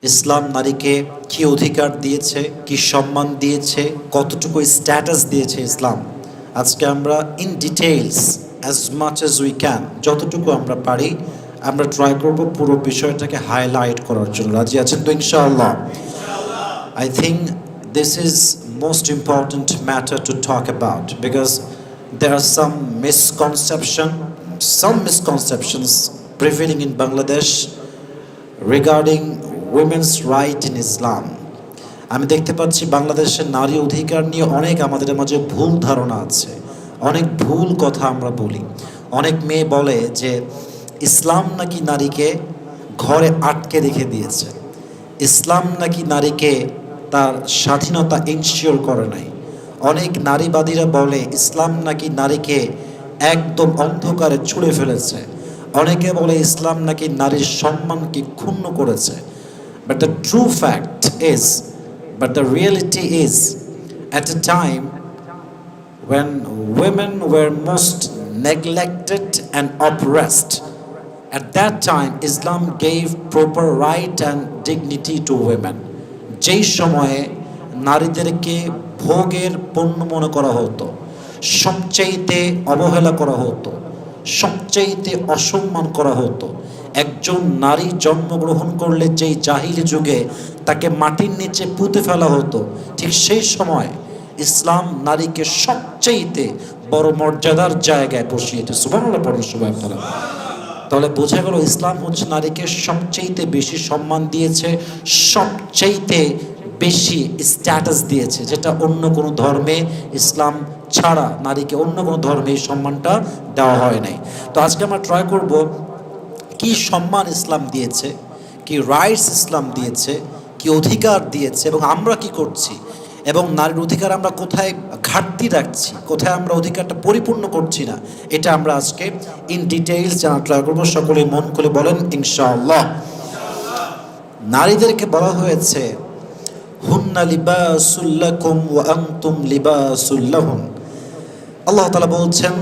ইসলাম নারীকে কি অধিকার দিয়েছে, কি সম্মান দিয়েছে, কতটুকু স্ট্যাটাস দিয়েছে ইসলাম, আজকে আমরা in details as much as we can, যতটুকু আমরা পারি আমরা ট্রাই করব পুরো বিষয়টাকে হাইলাইট করার জন্য। রাজি আছেন তো ইনশাআল্লাহ? I think this is most important matter to talk about because there are some misconceptions prevailing in Bangladesh regarding women's right in Islam. আমি দেখতে পাচ্ছি বাংলাদেশের নারী অধিকার নিয়ে অনেক আমাদের মাঝে ভুল ধারণা আছে, অনেক ভুল কথা আমরা বলি। অনেক মেয়ে বলে যে ইসলাম নাকি নারীকে ঘরে আটকে রেখে দিয়েছে, ইসলাম নাকি নারীকে তার স্বাধীনতা ইনশিওর করে নাই। অনেক নারীবাদীরা বলে ইসলাম নাকি নারীকে একদম অন্ধকারে ছুঁড়ে ফেলেছে। অনেকে বলে ইসলাম নাকি নারীর সম্মানকে ক্ষুণ্ণ করেছে। But the true fact is, but the reality is, at a time when women were most neglected and oppressed, at that time Islam gave proper right and dignity to women. যেই সময়ে নারীদেরকে ভোগের পণ্য মনে করা হতো, সবচাইতে অবহেলা করা হতো, সবচাইতে অসম্মান করা হতো। একজন নারী জন্মগ্রহণ করলে যেই জাহিলি যুগে তাকে মাটির নিচে পুঁতে ফেলা হতো, ঠিক সেই সময় ইসলাম নারীকে সবচাইতে বড় মর্যাদার জায়গায় বসিয়েছে। সুবহানাল্লাহ পড়ুন সবাই আপনারা। তাহলে বোঝা গেল ইসলাম হচ্ছে নারীকে সবচাইতে বেশি সম্মান দিয়েছে, সবচাইতে বেশি স্ট্যাটাস দিয়েছে, যেটা অন্য কোনো ধর্মে ইসলাম ছাড়া নারীকে অন্য কোনো ধর্মে এই সম্মানটা দেওয়া হয় নাই। তো আজকে আমরা ট্রাই করব কি সম্মান ইসলাম দিয়েছে, কি রাইটস ইসলাম দিয়েছে, কি অধিকার দিয়েছে এবং আমরা কি করছি, এবং নারীর অধিকার আমরা কোথায় ঘাটতি রাখছি, কোথায় আমরা অধিকারটা পরিপূর্ণ করছি না, এটা আমরা আজকে ইন ডিটেইলস জানার ট্রাই করবো। সকলে মন খুলে বলেন ইনশাআল্লাহ। নারীদেরকে বলা হয়েছে হুন্না লিবাসুল লাকুম ওয়া আনতুম লিবাসুল লাহুন। আল্লাহ তাআলা বলছেন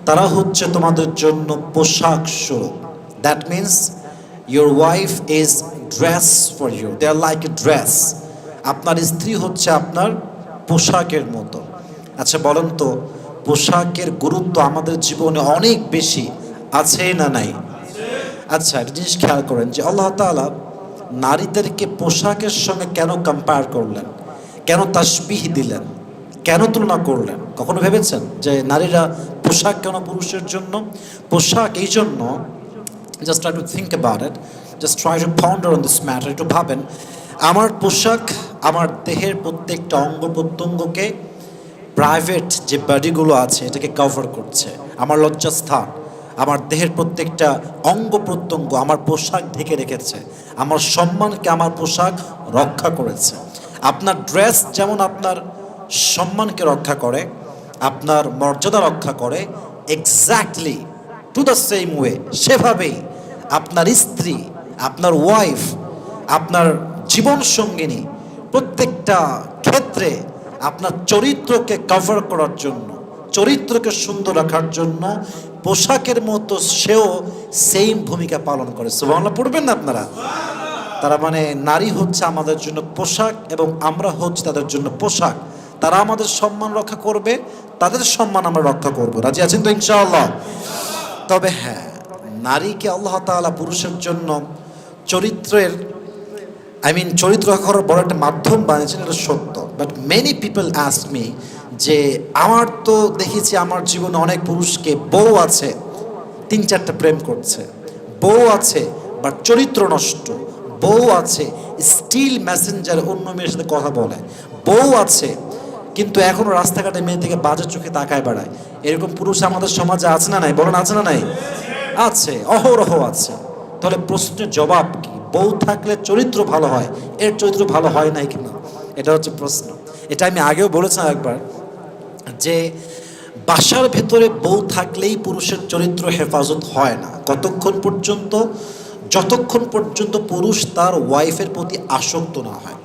তারা হচ্ছে তোমাদের জন্য পোশাক স্বরূপ। That means your wife is dress for you, they are like a dress. আপনার স্ত্রী হচ্ছে আপনার পোশাকের মতো। আচ্ছা বলেন তো, পোশাকের গুরুত্ব আমাদের জীবনে অনেক বেশি আছে না নাই? আচ্ছা একটা জিনিস খেয়াল করেন যে আল্লাহ তাআলা নারীদেরকে পোশাকের সঙ্গে কেন কম্পেয়ার করলেন, কেন তাসবিহ দিলেন, কেন তুলনা করলেন? কখনো ভেবেছেন যে নারীরা পোশাক কেন পুরুষের জন্য? পোশাক এই জন্য, just try to think about it, just try to ponder on this matter. একটু ভাবেন, আমার পোশাক আমার দেহের প্রত্যেকটা অঙ্গ প্রত্যঙ্গকে, প্রাইভেট যে বডিগুলো আছে এটাকে কভার করছে। আমার লজ্জাস্থান, আমার দেহের প্রত্যেকটা অঙ্গ প্রত্যঙ্গ আমার পোশাক ঢেকে রেখেছে। আমার সম্মানকে আমার পোশাক রক্ষা করেছে। আপনার ড্রেস যেমন আপনার সম্মানকে রক্ষা করে, আপনার মর্যাদা রক্ষা করে, exactly to the same way সেভাবেই আপনার স্ত্রী, আপনার ওয়াইফ, আপনার জীবন সঙ্গিনী প্রত্যেকটা ক্ষেত্রে আপনার চরিত্রকে কভার করার জন্য, চরিত্রকে সুন্দর রাখার জন্য পোশাকের মতো সেও সেম ভূমিকা পালন করে। সুবহানাল্লাহ পড়বেন না আপনারা? তারা মানে নারী হচ্ছে আমাদের জন্য পোশাক এবং আমরা হচ্ছে তাদের জন্য পোশাক। তারা আমাদের সম্মান রক্ষা করবে, তাদের সম্মান আমরা রক্ষা করব। রাজি আছেন তো ইনশাআল্লাহ? তবে হ্যাঁ, নারীকে আল্লাহ তাআলা পুরুষের জন্য চরিত্রের চরিত্র রক্ষা করার বড় একটা মাধ্যম বানিয়েছেন, এটা সত্য। But many people ask me যে আমার তো দেখেছি আমার জীবনে অনেক পুরুষকে বউ আছে 3-4টা প্রেম করছে, বউ আছে বাট চরিত্র নষ্ট, বউ আছে স্টিল মেসেঞ্জার অন্য মেয়ের সাথে কথা বলে, বউ আছে কিন্তু এখনো রাস্তাঘাটে মেয়ে থেকে বাজে চোখে তাকায় বেড়ায়। এরকম পুরুষ আমাদের সমাজে আছে না নাই? বলেন আছে না নাই? আছে, অহরহ আছে। তাহলে প্রশ্নের জবাব কি? বউ থাকলে চরিত্র ভালো হয়, এর চরিত্র ভালো হয় নাই কিনা, এটা হচ্ছে প্রশ্ন। এটা আমি আগেও বলেছিলাম একবার যে বাসার ভেতরে বউ থাকলেই পুরুষের চরিত্র হেফাজত হয় না যতক্ষণ পর্যন্ত পুরুষ তার ওয়াইফের প্রতি আসক্ত না হয়।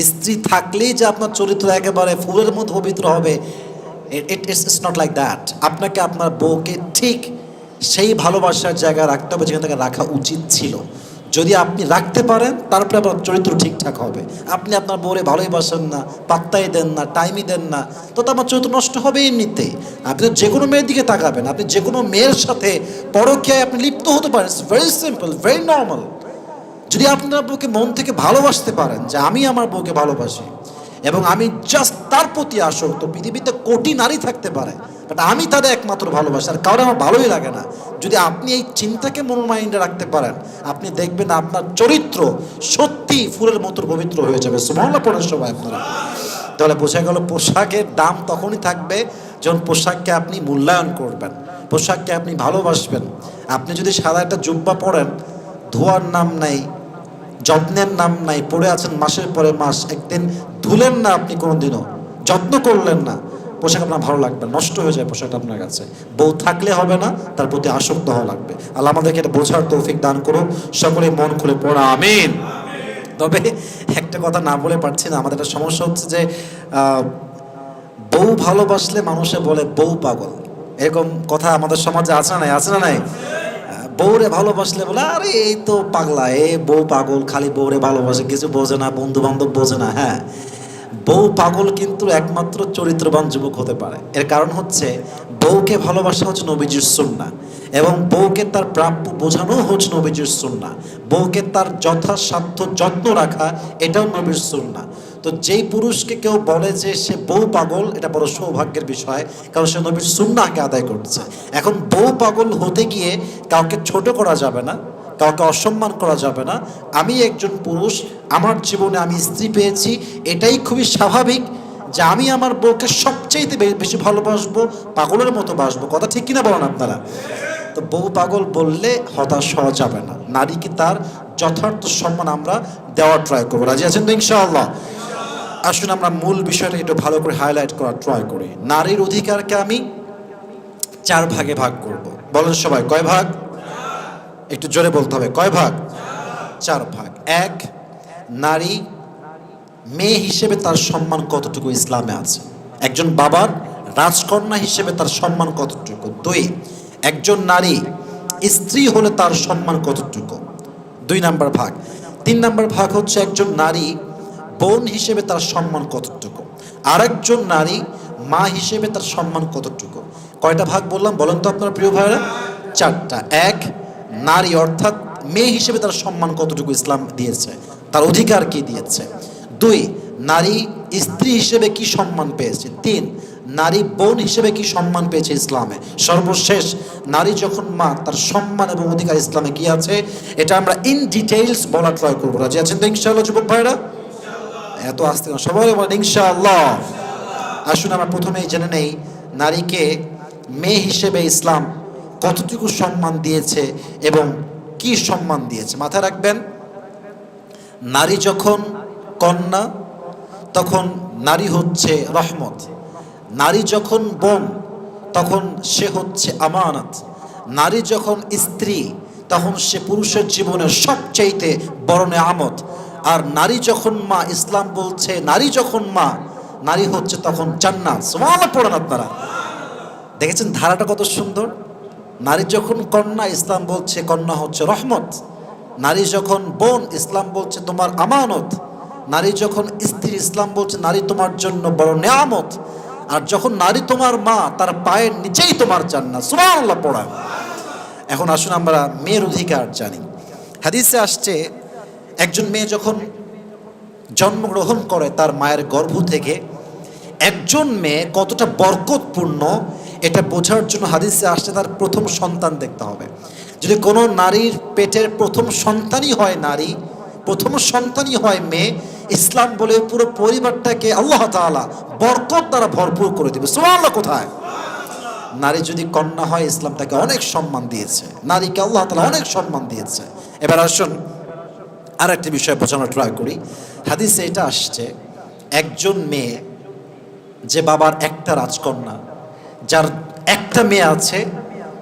স্ত্রী থাকলেই যে আপনার চরিত্র একেবারে ফুলের মতো পবিত্র হবে, ইটস নট লাইক দ্যাট। আপনাকে আপনার বউকে ঠিক সেই ভালোবাসার জায়গায় রাখতে হবে যেখানে তাকে রাখা উচিত ছিল। যদি আপনি রাখতে পারেন তারপরে আপনার চরিত্র ঠিকঠাক হবে। আপনি আপনার বউরে ভালোই বাসেন না, পাত্তাই দেন না, টাইমই দেন না, তো আপনার চরিত্র নষ্ট হবে এমনিতেই। আপনি তো যে কোনো মেয়ের দিকে তাকাবেন, আপনি যে কোনো মেয়ের সাথে পরকীয়ায় আপনি লিপ্ত হতে পারেন। It's very simple, very normal. যদি আপনার বউকে মন থেকে ভালোবাসতে পারেন যে আমি আমার বউকে ভালোবাসি এবং আমি জাস্ট তার প্রতি আসক্ত, পৃথিবীতে কোটি নারী থাকতে পারে বাট আমি তাদের একমাত্র ভালোবাসি, আর কারণ আমার ভালোই লাগে না, যদি আপনি এই চিন্তাকে মন মাইন্ডে রাখতে পারেন, আপনি দেখবেন আপনার চরিত্র সত্যি ফুলের মতো পবিত্র হয়ে যাবে। সুবহানাল্লাহ পড়েন সবাই আপনারা। তাহলে বোঝা গেল পোশাকের দাম তখনই থাকবে যখন পোশাককে আপনি মূল্যায়ন করবেন, পোশাককে আপনি ভালোবাসবেন। আপনি যদি সাদা একটা জুব্বা পরেন, ধোয়ার নাম নাই, যত্নের নাম নাই, পড়ে আছেন মাসের পরে মাস, একদিন ধুলেন না, আপনি কোনোদিনও যত্ন করলেন না, পোশাক আপনার ভালো লাগবে, নষ্ট হয়ে যায় পোশাকটা আপনার কাছে। বউ থাকলে হবে না, তার প্রতি আসক্ত হওয়া লাগবে। আল্লাহ আমাদেরকে এটা বোঝার তৌফিক দান করুন, সকলে মন খুলে পড়া আমিন। তবে একটা কথা না বলে পারছি না, আমাদের একটা সমস্যা হচ্ছে যে বউ ভালোবাসলে মানুষে বলে বউ পাগল, এরকম কথা আমাদের সমাজে আছে না নাই? আছে না নাই? বউরে ভালোবাসলে বলে আরে এই তো পাগলা, এ বউ পাগল, খালি বউরে ভালোবাসে, কিছু বোঝে না, বন্ধু বান্ধব বোঝে না। হ্যাঁ, বউ পাগল কিন্তু একমাত্র চরিত্রবান যুবক হতে পারে। এর কারণ হচ্ছে বউকে ভালোবাসা হচ্ছে নবীজির সুন্নাহ, এবং বউকে তার প্রাপ্য বোঝানো হচ্ছে নবীজির সুন্নাহ, বউকে তার যথাসাধ্য যত্ন রাখা এটাও নবীর সুন্নাহ। তো যেই পুরুষকে কেউ বলে যে সে বউ পাগল, এটা বড় সৌভাগ্যের বিষয়, কারণ সে নবীর সুন্নাহকে আদায় করছে। এখন বউ পাগল হতে গিয়ে কাউকে ছোট করা যাবে না, কাউকে অসম্মান করা যাবে না। আমি একজন পুরুষ, আমার জীবনে আমি স্ত্রী পেয়েছি, এটাই খুবই স্বাভাবিক যে আমি আমার বউকে সবচাইতে বেশি ভালোবাসবো, পাগলের মতো বাসবো। কথা ঠিক কিনা বলেন আপনারা? তো বউ পাগল বললে হতাশ হওয়া যাবে না, নারীকে তার যথার্থ সম্মান আমরা দেওয়ার ট্রাই করবো। রাজি আছেন তো ইনশাআল্লাহ? আসুন আমরা মূল বিষয়টা একটু ভালো করে হাইলাইট করার ট্রাই করি। নারীর অধিকারকে আমি 4 ভাগে ভাগ করব। বলেন সবাই, কয় ভাগ? একটু জোরে বলতে হবে, কয় ভাগ? 4 ভাগ। 1, নারী মেয়ে হিসেবে তার সম্মান কতটুকু ইসলামে আছে, একজন বাবার রাজকন্যা হিসেবে তার সম্মান কতটুকু। 2, একজন নারী স্ত্রী হলে তার সম্মান কতটুকু, 2 নাম্বার ভাগ। 3 নাম্বার ভাগ হচ্ছে একজন নারী বোন হিসেবে তার সম্মান কতটুকু, আরেকজন নারী মা হিসেবে তার সম্মান কতটুকু। কয়টা ভাগ বললাম বলেন তো আপনার প্রিয় ভাইরা? 4টা। 1, নারী অর্থাৎ মেয়ে হিসেবে তার সম্মান কতটুকু ইসলাম দিয়েছে, তার অধিকার কি দিয়েছে। 2, নারী স্ত্রী হিসেবে কি সম্মান পেয়েছে। 3, নারী বোন হিসেবে কি সম্মান পেয়েছে ইসলামে। সর্বশেষ, নারী যখন মা, তার সম্মান এবং অধিকার ইসলামে কি আছে, এটা আমরা ইন ডিটেইলস বলা ট্রাই করবো। রাজি আছেন তো ইনশাআল্লাহ যুবক ভাইরা? এত আসতে না, সবাই বলেন ইনশাআল্লাহ। আসুন আমরা প্রথমেই জেনে নেই নারীকে মেয়ে হিসেবে ইসলাম কতটুকু সম্মান দিয়েছে এবং কি সম্মান দিয়েছে। মাথায় রাখবেন, নারী যখন কন্যা তখন নারী হচ্ছে রহমত, নারী যখন বোন তখন সে হচ্ছে আমানত, নারী যখন স্ত্রী তখন সে পুরুষের জীবনের সবচাইতে বড় নেয়ামত, আর নারী যখন মা, ইসলাম বলছে নারী যখন মা, নারী হচ্ছে তখন জান্নাত। সুবহানাল্লাহ পড়েন আপনারা। দেখেছেন ধারাটা কত সুন্দর? নারী যখন কন্যা, ইসলাম বলছে কন্যা হচ্ছে রহমত, নারী যখন বোন, ইসলাম বলছে তোমার আমানত, নারী যখন স্ত্রী, ইসলাম বলছে নারী তোমার জন্য বড় নেয়ামত, আর যখন নারী তোমার মা, তার পায়ের নিচেই তোমার জান্নাত। সুবহানাল্লাহ পড়া। এখন আসুন আমরা মেয়ের অধিকার জানি। হাদিসে আসছে একজন মেয়ে যখন জন্মগ্রহণ করে তার মায়ের গর্ভ থেকে, একজন মেয়ে কতটা বরকতপূর্ণ এটা বোঝার জন্য হাদিসে আসছে তার প্রথম সন্তান দেখতে হবে। যদি কোনো নারীর পেটের প্রথম সন্তানই হয় নারী, প্রথম সন্তানই হয় মেয়ে, ইসলাম বলে পুরো পরিবারটাকে আল্লাহ তাআলা বরকত দ্বারা ভরপুর করে দেবে। সুবহানাল্লাহ। কোথায়? নারী যদি কন্যা হয়, ইসলাম তাকে অনেক সম্মান দিয়েছে, নারীকে আল্লাহ তাআলা অনেক সম্মান দিয়েছে। এবার আসুন আর একটি বিষয় বোঝানোর ট্রাই করি। হাদিসে এটা আসছে একজন মেয়ে যে বাবার একটা রাজকন্যা, যার একটা মেয়ে আছে,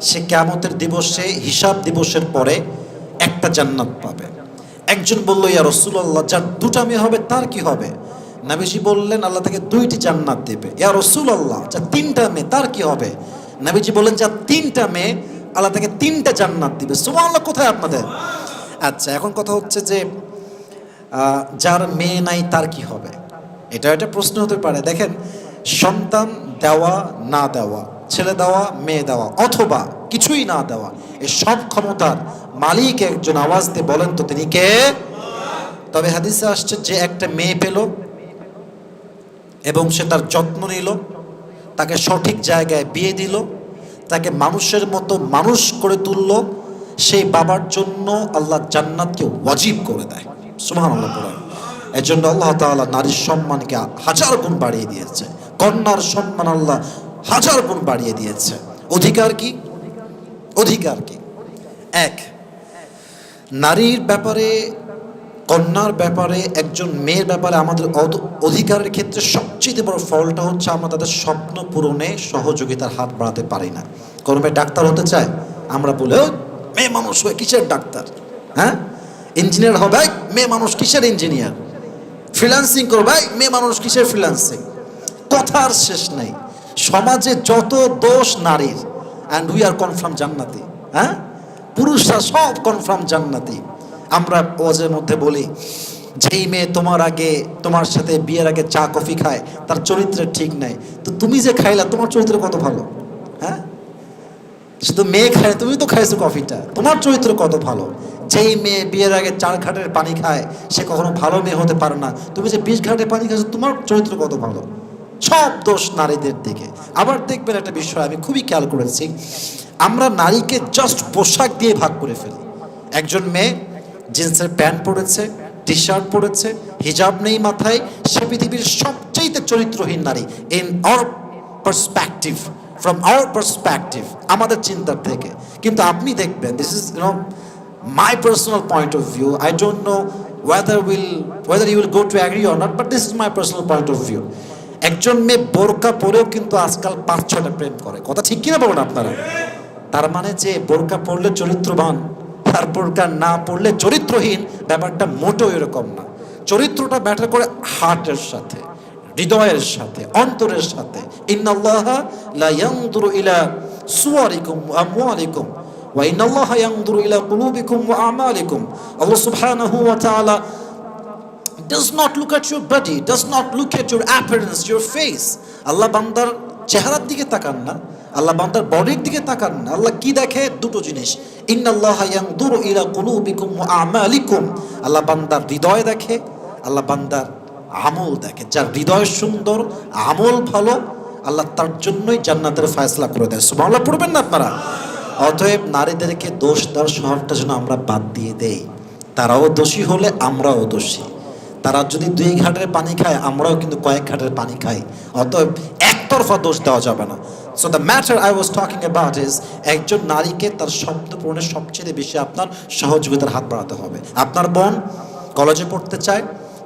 সে কিয়ামতের দিবসে, হিসাব দিবসের পরে একটা জান্নাত পাবে। একজন বলল, ইয়া রাসূলুল্লাহ, যার 2টা মেয়ে হবে তার কি হবে? নবীজি বললেন, আল্লাহ তাকে 2টি জান্নাত দেবে। ইয়া রাসূলুল্লাহ, যার 3টা মেয়ে তার কি হবে? নবীজি বললেন, যার 3টা মেয়ে, আল্লাহ তাকে 3টা জান্নাত দিবে। সুবহানাল্লাহ। কোথায় আপনাদের? আচ্ছা, এখন কথা হচ্ছে যে যার মেয়ে নাই তার কি হবে? এটা একটা প্রশ্ন হতে পারে। দেখেন, সন্তান দেওয়া না দেওয়া, ছেলে দেওয়া মেয়ে দেওয়া, অথবা কিছুই না দেওয়া, এই সব ক্ষমতার মালিক একজন। আওয়াজ দিয়ে বলেন তো তিনি কে? তবে হাদিসে আসছে যে একটা মেয়ে পেল এবং সে তার যত্ন নিল, তাকে সঠিক জায়গায় বিয়ে দিল, তাকে মানুষের মতো মানুষ করে তুলল, সেই বাবার জন্য আল্লাহ জান্নাতকে ওয়াজিব করে দেয়। সুবহানাল্লাহ পড়েন। এর জন্য আল্লাহ তাআলা নারীর সম্মানকে হাজার গুণ বাড়িয়ে দিয়েছে, কন্যার সম্মান আল্লাহ হাজার গুণ বাড়িয়ে দিয়েছে। অধিকার কি? অধিকার কি? এক, নারীর ব্যাপারে, কন্যার ব্যাপারে, একজন মেয়ের ব্যাপারে আমাদের অধিকারের ক্ষেত্রে সবচেয়ে বড় ফলটা হচ্ছে আমরা তাদের স্বপ্ন পূরণে সহযোগিতার হাত বাড়াতে পারি না। কোনো মেয়ে ডাক্তার হতে চায়, আমরা বলে মেয়ে মানুষ হয়ে কিসের ডাক্তার, হ্যাঁ? ইঞ্জিনিয়ার হবে, মেয়ে মানুষ কিসের ইঞ্জিনিয়ার? ফ্রিল্যান্সিং করবে, মেয়ে মানুষ কিসের ফ্রিল্যান্সিং? কথার শেষ নাই। সমাজে যত দোষ নারীর, অ্যান্ড উই আর কনফার্ম জান্নাতি। হ্যাঁ, পুরুষরা সব কনফার্ম জান্নাতি। আমরা ওয়াজের মধ্যে বলি, যেই মেয়ে তোমার আগে, তোমার সাথে বিয়ের আগে চা কফি খায়, তার চরিত্রের ঠিক নাই, তো তুমি যে খাইলা তোমার চরিত্র কত ভালো? হ্যাঁ, শুধু মেয়ে খায়, তুমি তো খাইছো কফিটা, তোমার চরিত্র কত ভালো। যেই মেয়ে বিয়ের আগে 4 ঘাটের পানি খায়, সে কখনো ভালো মেয়ে হতে পারে না। তুমি যে 20 ঘাটের পানি খাইছো, তোমার চরিত্র কত ভালো। সব দোষ নারীদের দিকে। আবার দেখবেন একটা বিষয় আমি খুবই খেয়াল করেছি, আমরা নারীকে জাস্ট পোশাক দিয়ে ভাগ করে ফেলি। একজন মেয়ে জিন্সের প্যান্ট পরেছে, টি শার্ট পরেছে, হিজাব নেই মাথায়, সে পৃথিবীর সবচেয়ে চরিত্রহীন নারী in our perspective, from our perspective, আমাদের চিন্তার থেকে। কিন্তু আপনি দেখবেন, this is my personal point of view, I don't know whether you will go to agree or not, but this is my personal point of view. একজন মেয়ে বোরকা পরেও কিন্তু আজকাল 5-6টা প্রেম করে। কথা ঠিক কিনা বলুন আপনারা? তার মানে যে বোরকা পরলে চরিত্রবান, আর বোরকা না পরলে চরিত্রহীন, ব্যাপারটা মোটেও এরকম না। চরিত্রটা ম্যাটার করে হার্টের সাথে, হৃদয়ের সাথে, অন্তরের সাথে। ইন্নাল্লাহা লা ইয়ানজুরু ইলা সুওয়ারিকুম ওয়া আমওয়ালিকুম ওয়া ইন্নাল্লাহা ইয়ানজুরু ইলা কুলুবিকুম ওয়া আমালিকুম। আল্লাহ সুবহানাহু ওয়া তাআলা does not look at your body, does not look at your appearance, your face. আল্লাহ বান্দার চেহারার দিকে তাকান না, আল্লাহ বান্দার বডির দিকে তাকান না। আল্লাহ কি দেখে? দুটো জিনিস। ইন্নাল্লাহা ইয়ানজুরু ইলা কুলুবিকুম ওয়া আমালিকুম। আল্লাহ বান্দার হৃদয় দেখে, আল্লাহ বান্দার আমল দেখে। যার হৃদয় সুন্দর, আমল ভালো, আল্লাহ তার জন্যই জান্নাতের ফয়সালা করে দেয়। সুবহানাল্লাহ পড়বেন না আপনারা? অতএব নারীদেরকে দোষ দেওয়ার স্বভাবটা যেন আমরা বাদ দিয়ে দেই। তারাও দোষী হলে আমরাও দোষী। তারা যদি 2 ঘাটের পানি খায়, আমরাও কিন্তু কয়েক ঘাটের পানি খাই। অতএব একতরফা দোষ দেওয়া যাবে না। So the matter I was talking about is, একজন নারীকে তার স্বপ্ন পূরণের সবচেয়ে বেশি আপনার সহযোগিতার হাত বাড়াতে হবে। আপনার বোন কলেজে পড়তে চায়,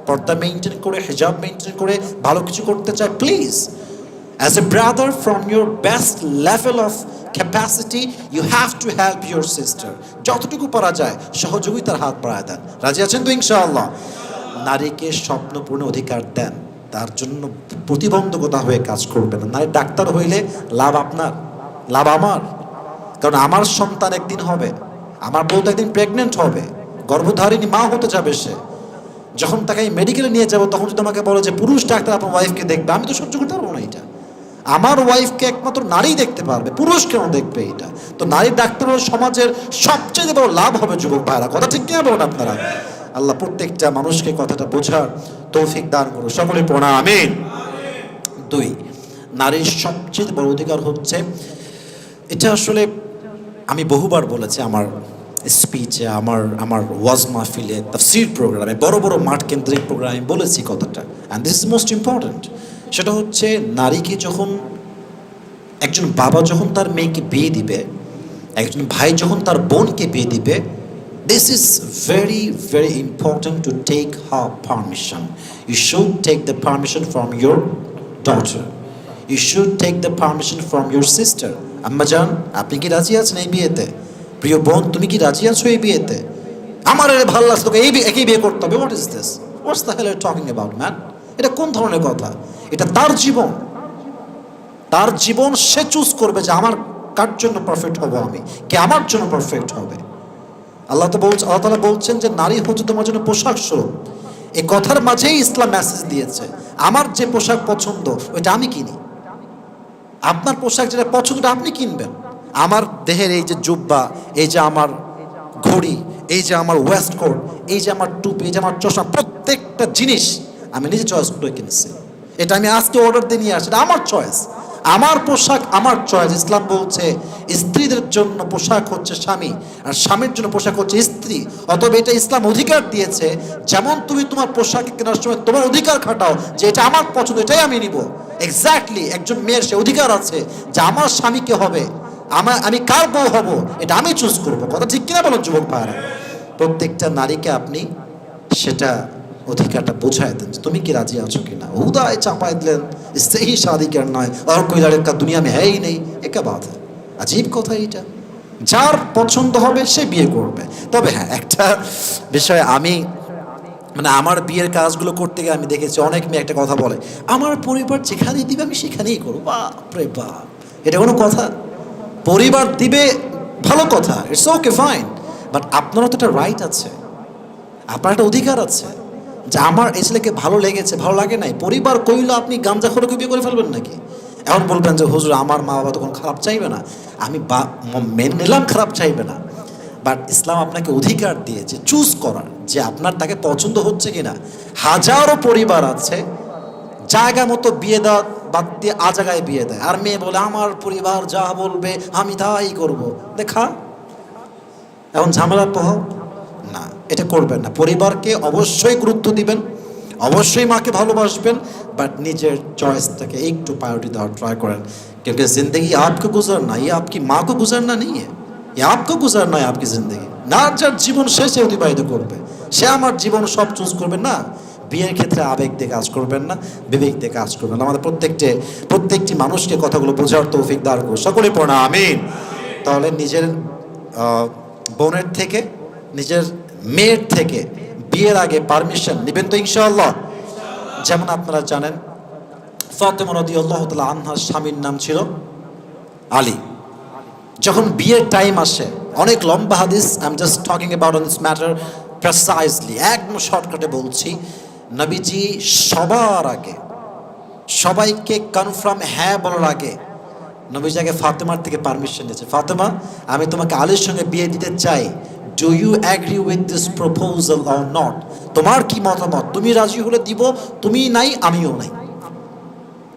পর্দা মেনটেন করে, হিজাব মেনটেন করে ভালো কিছু করতে চায়, please as a brother from your best level of capacity you have to help your sister. যতটুকু পারা যায় সহযোগিতার হাত বাড়ায় দেন। রাজি আছেন তো ইনশাআল্লাহ? নারীকে স্বপ্ন পূরণের অধিকার দেন, তার জন্য প্রতিবন্ধকতা হয়ে কাজ করবে না। নারী ডাক্তার হইলে লাভ আপনার, লাভ আমার। কারণ আমার সন্তান একদিন হবে, আমার বউ তো একদিন প্রেগনেন্ট হবে, গর্ভধারিণী মা হতে যাবে সে। যখন তাকে আমি মেডিকেলে নিয়ে যাবো, তখন যদি আমাকে বলো যে পুরুষ ডাক্তার আপনার ওয়াইফকে দেখবে, আমি তো সহ্য করতে পারবো না। এটা আমার ওয়াইফকে একমাত্র নারী দেখতে পারবে, পুরুষ কেন দেখবে? এটা তো নারী ডাক্তার হলে সমাজের সবচেয়ে বড় লাভ হবে যুবক ভাইরা। কথা ঠিক কিনা বলুন আপনারা? আল্লাহ প্রত্যেকটা মানুষকে কথাটা বোঝার তৌফিক দান করুন। সকলে পড়া আমিন। 2, নারীর সবচেয়ে বড় অধিকার হচ্ছে, এটা আসলে আমি বহুবার বলেছি আমার স্পিচে, আমার ওয়াজ মাহফিলে, তাফসীর প্রোগ্রামে, বড় বড় মাঠ কেন্দ্রিক প্রোগ্রামে বলেছি কথাটা, and this is most important. সেটা হচ্ছে, নারীকে যখন একজন বাবা যখন তার মেয়েকে বিয়ে দিবে, একজন ভাই যখন তার বোনকে বিয়ে দিবে, this is very very important to take her permission. You should take the permission from your daughter, you should take the permission from your sister. আম্মা জান, আপনি কি রাজি আছেন এই বিয়েতে? প্রিয় বোন, তুমি কি রাজি আছো এই বিয়েতে? আমার এর ভালো লাগছে, তোকে একই বিয়ে করতে হবে। What is this? What's the hell are you talking about, man? এটা কোন ধরনের কথা? এটা তার জীবন, তার জীবন সে চুজ করবে যে আমার কার জন্য পারফেক্ট হব, আমি কে আমার জন্য পারফেক্ট হবে। আল্লাহ তাআলা বলছেন যে নারী হচ্ছে তোমার জন্য পোশাক স্বরূপ। এই কথার মাঝেই ইসলাম মেসেজ দিয়েছে, আমার যে পোশাক পছন্দ ওইটা আমি কিনি, আপনার পোশাক যেটা পছন্দ আপনি কিনবেন। আমার দেহের এই যে জুব্বা, এই যে আমার ঘড়ি, এই যে আমার ওয়েস্ট কোট, এই যে আমার টুপি, এই যে আমার চশমা, প্রত্যেকটা জিনিস আমি নিজে চয়েস করে কিনেছি। এটা আমি আজকে অর্ডার দিয়ে নিয়ে আসি, এটা আমার চয়েস, আমার পোশাক আমার চয়েস। ইসলাম বলছে স্ত্রীদের জন্য পোশাক হচ্ছে স্বামী, আর স্বামীর জন্য পোশাক হচ্ছে স্ত্রী। অতএব এটা ইসলাম অধিকার দিয়েছে, যেমন তুমি তোমার পোশাক কেনার সময় তোমার অধিকার খাটাও যে এটা আমার পছন্দ, এটাই আমি নিব। এক্স্যাক্টলি একজন মেয়ের সে অধিকার আছে যে আমার স্বামীকে হবে, আমি কার বউ হব এটা আমি চুজ করবো। কথা ঠিক কিনা বলো যুবক ভাইরা? প্রত্যেকটা নারীকে আপনি সেটা অধিকারটা বোঝায় দেন, তুমি কি রাজি আছো কিনা। উদায় চাপাই দিলেন সেই শাদি करना है और कोई लड़का दुनिया में है ही नहीं, एक बात है, अजीब কথা এটা। যার পছন্দ হবে সে বিয়ে করবে। তবে হ্যাঁ, একটা বিষয় আমি মানে আমার বিয়ের কাজগুলো করতে গিয়ে আমি দেখেছি অনেক মেয়ে একটা কথা বলে, আমার পরিবার যেখানেই দিবে আমি সেখানেই করবো। বাপরে বাপ, এটা কোনো কথা? পরিবার দিবে ভালো কথা, ইটস ওকে ফাইন, বাট আপনারও তো একটা রাইট আছে, আপনার একটা অধিকার আছে যে আমার এই ছেলেকে ভালো লেগেছে, ভালো লাগে নাই, পরিবার কইলো আপনি গামজাখোরকে বিয়ে করে ফেলবেন নাকি? এখন বলবেন যে হুজুর আমার মা বাবা তখন খারাপ চাইবে না, আমি মেনে নিলাম খারাপ চাইবে না, বাট ইসলাম আপনাকে অধিকার দিয়েছে চুজ করার যে আপনার তাকে পছন্দ হচ্ছে কিনা। হাজারো পরিবার আছে জায়গা মতো বিয়ে দেওয়া বাদ দিয়ে জায়গায় বিয়ে দেয়, আর মেয়ে বলে আমার পরিবার যা বলবে আমি তাই করব। দেখা এখন ঝামেলা পোহাও না, এটা করবেন না। পরিবারকে অবশ্যই গুরুত্ব দিবেন, অবশ্যই মাকে ভালোবাসবেন, বাট নিজের চয়েসটাকে একটু प्रायोरिटी দেওয়ার ট্রাই করেন। क्योंकि जिंदगी आपको गुजरना, ये आपकी माँ को गुजरना नहीं है, ये आपको गुजरना है आपकी जिंदगी। না যার জীবন শেষে অতিবাহিত করবে সে আমার জীবন সব চুজ করবে না। বিয়ের ক্ষেত্রে আবেগ দিয়ে কাজ করবেন না, বিবেক দিয়ে কাজ করবেন। আমাদের প্রত্যেকটি মানুষকে কথাগুলো বোঝার তৌফিক দান করুন, সকলে পড়া আমিন। তাহলে নিজের বোনের থেকে, নিজের মেয়ের থেকে বিয়ের আগে পারমিশন নেবেন তো ইনশাআল্লাহ। যেমন আপনারা জানেন ফাতেমা রাদিয়াল্লাহু তাআলা আনহার স্বামীর নাম ছিল আলী। যখন বিয়ের টাইম আসে, অনেক লম্বা হাদিস, I am just talking about on this matter precisely, একদম শর্টকাটে বলছি। নবীজি সবার আগে সবাইকে কনফার্ম হ্যাঁ বলার আগে নবীজি আগে ফাতেমার থেকে পারমিশন নিয়েছে, ফাতেমা আমি তোমাকে আলীর সঙ্গে বিয়ে দিতে চাই, do you agree with this proposal or not? তোমার কি মতামত? তুমি রাজি হলে দিব, তুমি নাই আমিও নাই,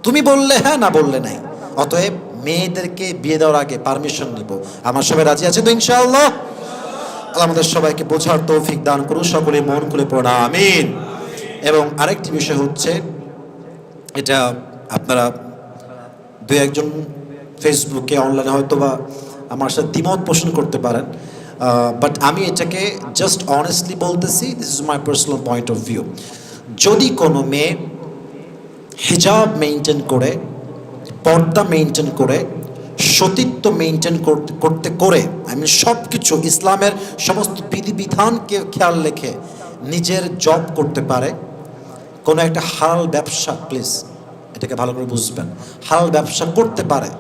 তুমি বললে হ্যাঁ, না বললে নাই। অতএব মেয়েদেরকে বিয়ে দেওয়ার আগে পারমিশন নিব। আমার সবাই রাজি আছে তো ইনশাআল্লাহ? আল্লাহ আমাদের সবাইকে বোঝার তৌফিক দান করুন, সকলে মন খুলে পড়া আমিন। এবং আরেকটি বিষয় হচ্ছে, এটা আপনারা দু একজন ফেসবুকে অনলাইনে হয়তো বা আমার সাথে দ্বিমত পোষণ করতে পারেন, বাট আমি এটাকে জাস্ট অনেস্টলি বলতেছি, this is my personal point of view. যদি কোনো মেয়ে হিজাব মেনটেন করে, পর্দা মেনটেন করে, সতীত্ব মেনটেন করতে করে, আমি সব কিছু ইসলামের সমস্ত বিধিবিধানকে খেয়াল রেখে নিজের জব করতে পারে, কোনো একটা হালাল ব্যবসা, প্লিজ এটাকে ভালো করে বুঝবেন, হালাল ব্যবসা করতে পারে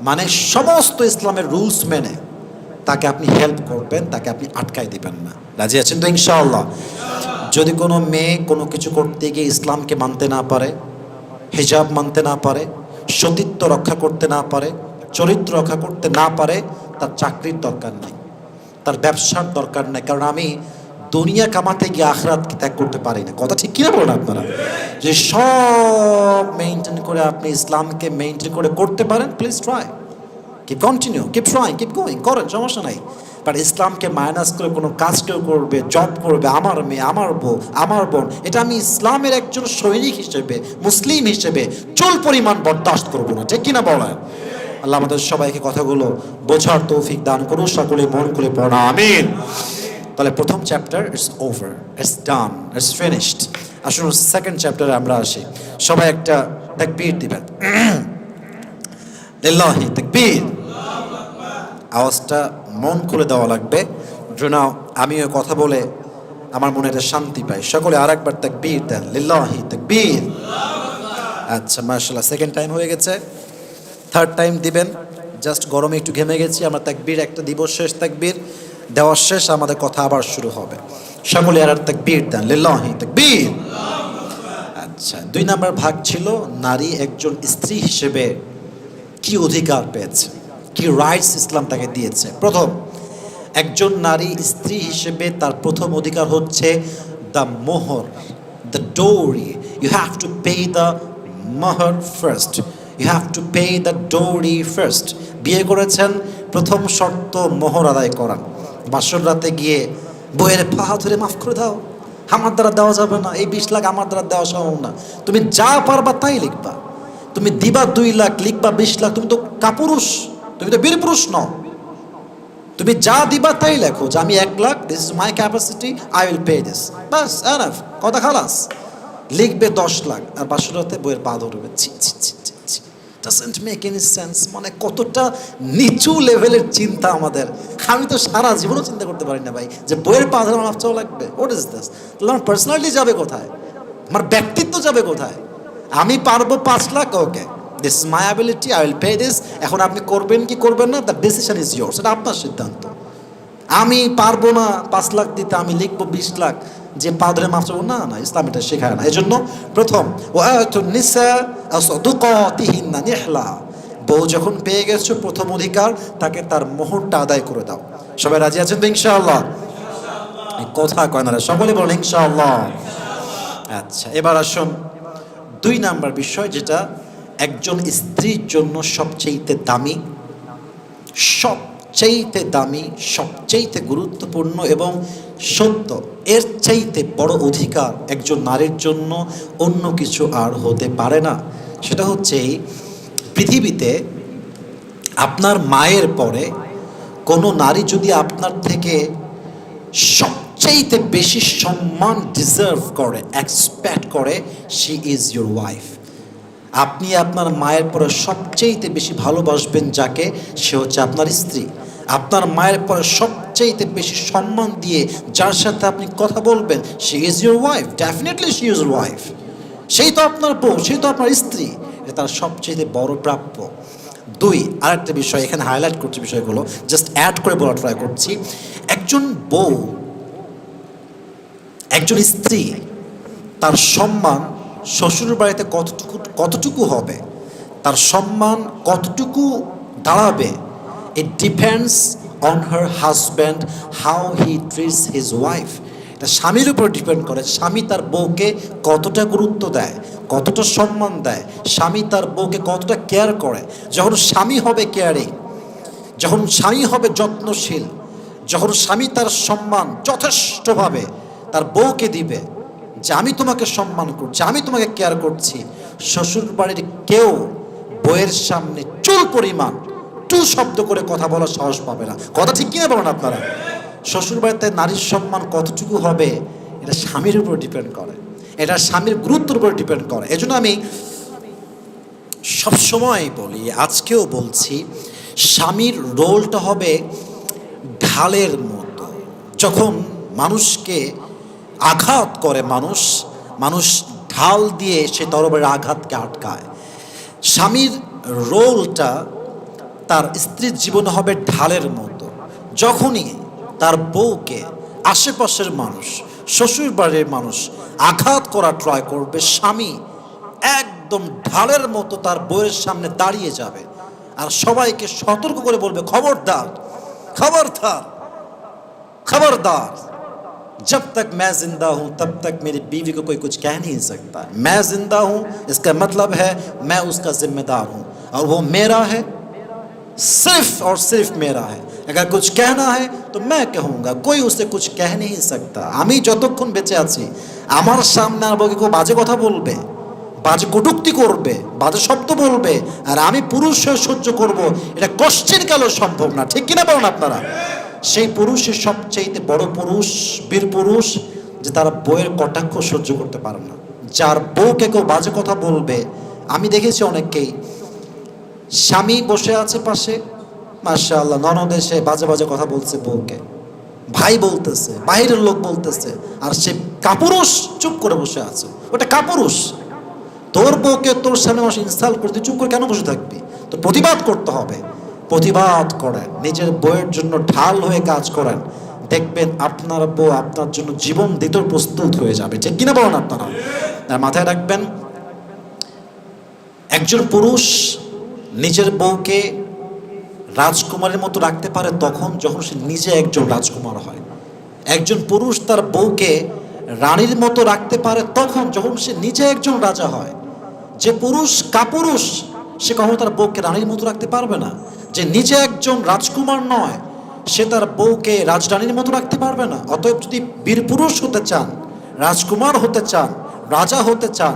মানে সমস্ত ইসলামের রুলস মেনে তাকে আপনি হেল্প করবেন, তাকে আপনি আটকাই দিবেন না। রাজি আছেন তো ইনশাআল্লাহ? যদি কোনো মেয়ে কোনো কিছু করতে গিয়ে ইসলামকে মানতে না পারে, হিজাব মানতে না পারে, সতীত্ব রক্ষা করতে না পারে, চরিত্র রক্ষা করতে না পারে, তার চাকরির দরকার নাই, তার ব্যবসার দরকার নাই। কারণ আমি দুনিয়া কামাতে গিয়ে আখিরাতকে ত্যাগ করতে পারি না। কথা ঠিক কিনা বলেন আপনারা? যে সব মেনটেন করে আপনি ইসলামকে মেনটেন করে করতে পারেন, please try, keep continue, keep trying, keep going, করেন, সমস্যা নাই। বাট ইসলামকে মাইনাস করে কোনো কাজ কেউ করবে, জব করবে, আমার মেয়ে, আমার বউ, আমার বোন, এটা আমি ইসলামের একজন সৈনিক হিসেবে, মুসলিম হিসেবে চুল পরিমাণ বরদাস্ত করবো না। ঠিক কিনা বলেন? আল্লাহ আমাদের সবাইকে কথাগুলো বোঝার তৌফিক দান করুন, সকলে মন খুলে পড়া আমিন। তাহলে প্রথম chapter it's over, it's done, it's finished. আসুন সেকেন্ড চ্যাপ্টারে আমরা আসি। সবাই একটা তাকবীর দিবেন, লিল্লাহি তাকবীর। আওয়াজটা মন খুলে দেওয়া লাগবে, যেন আমিও কথা বলে আমার মনে একটা শান্তি পাই। সকলে আর একবার তাকবীর দেন, লিল্লাহি তাকবীর। আচ্ছা মাশাআল্লাহ, সেকেন্ড টাইম হয়ে গেছে, থার্ড টাইম দিবেন। জাস্ট গরমে একটু ঘেমে গেছি, আমরা তাকবীর একটা দিব, শেষ তাকবীর। দেওয়ার শেষ আমাদের কথা আবার শুরু হবে। সকলে আর তাকবীর দেন, লিল্লাহি তাকবীর। আচ্ছা, 2 নাম্বার ভাগ ছিল নারী একজন স্ত্রী হিসেবে কি অধিকার পেয়েছে, কি রাইটস ইসলাম তাকে দিয়েছে। প্রথম, একজন নারী স্ত্রী হিসেবে তার প্রথম অধিকার হচ্ছে the mohr, the dowry. You have to pay the mohr first, you have to pay the dowry first. বিয়ে করেছেন, প্রথম শর্ত মোহর আদায় করা। বাসর রাতে গিয়ে বইয়ের পা ধরে মাফ করে দাও, আমার দ্বারা দেওয়া যাবে না, এই 20 লাখ আমার দ্বারা দেওয়া সম্ভব না। তুমি যা পারবা তাই লিখবা, তুমি দিবা 2 লাখ, লিখবা 20 লাখ, তুমি তো কাপুরুষ, তুমি তো বীর পুরুষ নও। তুমি যা দিবা তাই লেখো যে আমি 1 lakh, this is my capacity, I will pay this, bus enough, কথা খালাস। লিখবে 10 লাখ আর বাসরাতে বইয়ের পা ধরবে। ছি ছি ছি ছি ছি, ডাজন্ট মেক এনি সেন্স। মানে কতটা নিচু লেভেলের চিন্তা আমাদের। আমি তো সারা জীবনও চিন্তা করতে পারি না ভাই যে বইয়ের পা ধরে মাপ চাওয়া লাগবে। What is this? তাহলে আমার পার্সোনালিটি যাবে কোথায়, আমার ব্যক্তিত্ব যাবে কোথায়? আমি পারবো 5 lakh, okay, this is my ability, I will pay this. এখন আপনি করবেন কি করবেন না, দ্য ডিসিশন ইজ ইয়োর্স, এটা আপনার সিদ্ধান্ত। আমি পারবো না 5 লাখ দিতে, আমি লিখবো 20 লাখ, যে পা ধরে মাফ চাবো, না না, ইসলাম এটা শেখায় না। এই জন্য প্রথম, ওয়াতুন নিসা সাদুকাতিহিন্না নিহলা, বউ যখন পেয়ে গেছো প্রথম অধিকার, তাকে তার মোহরটা আদায় করে দাও। সবাই রাজি আছেন তো ইনশাআল্লাহ? কথা কয় না, সকলে বলেন ইনশাআল্লাহ। আচ্ছা, এবার আসুন 2 নাম্বার বিষয়, যেটা একজন স্ত্রীর জন্য সবচেয়ে দামি, সবচেয়ে দামি, সবচেয়ে গুরুত্বপূর্ণ এবং সত্য। এর চাইতে বড় অধিকার একজন নারীর জন্য অন্য কিছু আর হতে পারে না। সেটা হচ্ছে পৃথিবীতে আপনার মায়ের পরে কোনো নারী যদি আপনার থেকে সবচেয়ে বেশি সম্মান ডিজার্ভ করে, এক্সপেক্ট করে, শি ইজ ইউর ওয়াইফ। আপনি আপনার মায়ের পরে সবচেয়ে বেশি ভালোবাসবেন যাকে, সে হচ্ছে আপনার স্ত্রী। আপনার মায়ের পরে সবচেয়ে বেশি সম্মান দিয়ে যার সাথে আপনি কথা বলবেন, she is your wife, definitely she is your wife. সেই তো আপনার বউ, সেই তো আপনার স্ত্রী, এটা তার সবচেয়ে বড় প্রাপ্য। 2, আরেকটা বিষয় এখানে হাইলাইট করছি, বিষয়গুলো জাস্ট অ্যাড করে বলা ট্রাই করছি। একজন বউ, একজন স্ত্রী, তার সম্মান শ্বশুর বাড়িতে কতটুকু হবে, তার সম্মান কতটুকু দাঁড়াবে, it depends on her husband, how he treats his wife. এটা স্বামীর উপর ডিপেন্ড করে, স্বামী তার বউকে কতটা গুরুত্ব দেয়, কতটা সম্মান দেয়, স্বামী তার বউকে কতটা কেয়ার করে। যখন স্বামী হবে কেয়ারিং, যখন স্বামী হবে যত্নশীল, যখন স্বামী তার সম্মান যথেষ্টভাবে তার বউকে দিবে, যে আমি তোমাকে সম্মান করছি, আমি তোমাকে কেয়ার করছি, শ্বশুর বাড়ির কেউ বউয়ের সামনে চুল পরিমাণ টু শব্দ করে কথা বলার সাহস পাবে না। কথা ঠিক কিনা বলেন আপনারা? শ্বশুর বাড়িতে নারীর সম্মান কতটুকু হবে, এটা স্বামীর উপর ডিপেন্ড করে, এটা স্বামীর গুরুত্বের উপর ডিপেন্ড করে। এজন্য আমি সবসময় বলি, আজকেও বলছি, স্বামীর রোলটা হবে ঢালের মতো। যখন মানুষকে আঘাত করে মানুষ ঢাল দিয়ে সে তরবারির আঘাতকে আটকায়। স্বামীর রোলটা তার স্ত্রীর জীবনে হবে ঢালের মতো। যখনই তার বউকে আশেপাশের মানুষ, শ্বশুর বাড়ির মানুষ আঘাত করা ট্রাই করবে, স্বামী একদম ঢালের মতো তার বউয়ের সামনে দাঁড়িয়ে যাবে আর সবাইকে সতর্ক করে বলবে, খবরদার খবরদার খবরদার, जब तक मैं जिंदा हूं तब तक मेरी बीवी को कोई कुछ कह नहीं सकता। मैं जिंदा हूं इसका मतलब है मैं उसका जिम्मेदार हूं और वो मेरा है, सिर्फ और सिर्फ मेरा है। अगर कुछ कहना है तो मैं कहूँगा, कोई उसे कुछ कह नहीं सकता। আমি যতক্ষণ বেঁচে আছি আমার সামনে আর বউকে কেউ বাজে কথা বলবে, বাজে কটূক্তি করবে, বাজে শব্দ বলবে, আর আমি পুরুষ হয়ে সহ্য করব, এটা কোশ্চেন কালেও সম্ভব না। ঠিক কিনা বলেন আপনারা? সেই পুরুষের সবচেয়ে বড় পুরুষ, বীর পুরুষ, যে তারা বউয়ের কটাক্ষ সহ্য করতে পারে না। যার বউকে কেউ বাজে কথা বলবে, আমি দেখেছি অনেককেই, স্বামী বসে আছে পাশে, মাশাআল্লাহ, ননদ এসে বাজে বাজে কথা বলছে বউকে, ভাই বলতেছে, বাইরের লোক বলতেছে, আর সে কাপুরুষ চুপ করে বসে আছে। ওটা কাপুরুষ। তোর বউকে তোর সামনে মানুষ ইনসাল্ট করতে চুপ করে কেন বসে থাকবি? তো প্রতিবাদ করতে হবে। প্রতিবাদ করেন, নিজের বউয়ের জন্য ঢাল হয়ে কাজ করেন, দেখবেন আপনার বউ আপনার জন্য জীবন দিতে প্রস্তুত হয়ে যাবে। ঠিক কিনা বলেন আপনারা? আর মাথায় রাখবেন, একজন পুরুষ নিজের বউকে রাজকুমারের মতো রাখতে পারে তখন যখন সে নিজে একজন রাজকুমার হয়। একজন পুরুষ তার বউকে রানীর মতো রাখতে পারে তখন যখন সে নিজে একজন রাজা হয়। যে পুরুষ কাপুরুষ সে কখনো তার বউকে রানীর মতো রাখতে পারবে না। যে নিজে একজন রাজকুমার নয় সে তার বউকে রাজরানীর মতো রাখতে পারবে না। অতএব যদি বীরপুরুষ হতে চান, রাজকুমার হতে চান, রাজা হতে চান,